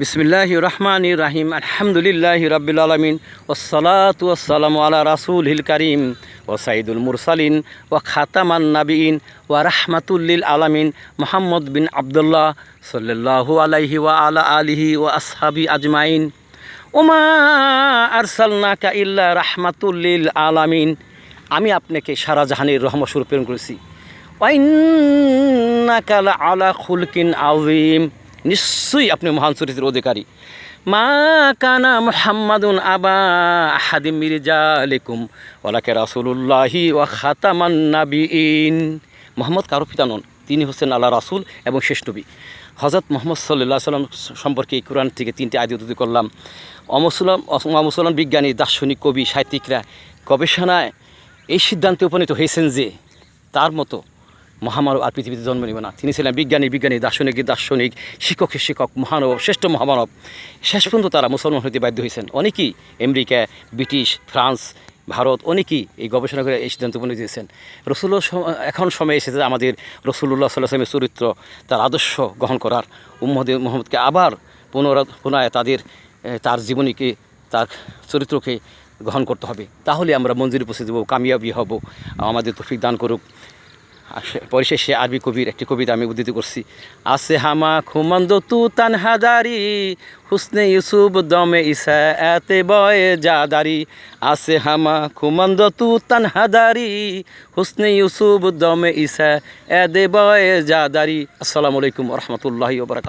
বিসমিল্লাহির রহমানির রহিম আলহামদুলিল্লাহি রাব্বিল আলামিন ওয়াসসালাতু ওয়াসসালামু আলা রাসূলিল কারীম ওয়া সাইয়্যিদুল মুরসালিন ওয়া খাতামান নাবিয়িন ওয়া রাহমাতুল লিল আলামিন মুহাম্মদ বিন আবদুল্লাহ সাল্লাল্লাহু আলাইহি ওয়া আলা আলিহি ওয়া আসহাবি আজমাইন ওমা আরসালনাকা ইল্লা রাহমাতুল লিল আলামিন। আমি আপনাকে সারা জাহানের রহমতস্বরূপ প্রেরণ করেছি। ওয়া ইন্নাকা লাআলা খুলকিন আযীম, নিশ্চয়ই আপনি মহান চরিত্রের অধিকারী। মা কানা মুহাম্মাদুন আবা আহাদিম মির রিজালিকুম ওয়ালাকিন রাসূলুল্লাহি ওয়া খাতামান নাবিয়িন। মুহাম্মদ কারো পিতা নন, তিনি হচ্ছেন আল্লাহ রাসূল এবং শেষ নবী। হযরত মুহাম্মদ সাল্লাল্লাহু আলাইহি সাল্লাম সম্পর্কে এই কোরআন থেকে 3টি আয়াত উদ্ধৃত করলাম। অমুসলমান বিজ্ঞানী, দার্শনিক, কবি, সাহিত্যিকরা গবেষণায় এই সিদ্ধান্তে উপনীত হয়েছেন যে তার মতো মহামানব আর পৃথিবীতে জন্ম নেবে না। তিনি ছিলেন বিজ্ঞানী, দার্শনিক, শিক্ষক, মহানব, শ্রেষ্ঠ মহামানব। শেষ পর্যন্ত তারা মুসলমান হতে বাধ্য হয়েছেন। অনেকেই আমেরিকা, ব্রিটিশ, ফ্রান্স, ভারত অনেকেই এই গবেষণা করে এই সিদ্ধান্ত উপনীত হয়েছেন। এখন সময় এসেছে আমাদের রাসূলুল্লাহ সাল্লাল্লাহু আলাইহি ওয়াসাল্লামের চরিত্র, তার আদর্শ গ্রহণ করার। মুহাম্মদকে আবার পুনরায় তার জীবনীকে, তার চরিত্রকে গ্রহণ করতে হবে। তাহলে আমরা মঞ্জিলে পৌঁছে দেবো, কামিয়াবি হব। আমাদের তৌফিক দান করুক। পরিশেষে আরবি কবির একটি কবিতা আমি উদ্ধৃত করছি। আসে হামা খুমন্দ তু তানহাদারি হুসনে ইউসুফ দমে ইসা এতে বয়ে জাদারি। আসে হামা খুমন্দ তু তানহাদারি হুসনে ইউসুফ দমে ইসা এদে বয়ে জাদারি। আসসালামু আলাইকুম ওয়া রাহমাতুল্লাহি ওয়া বারাকাতুহু।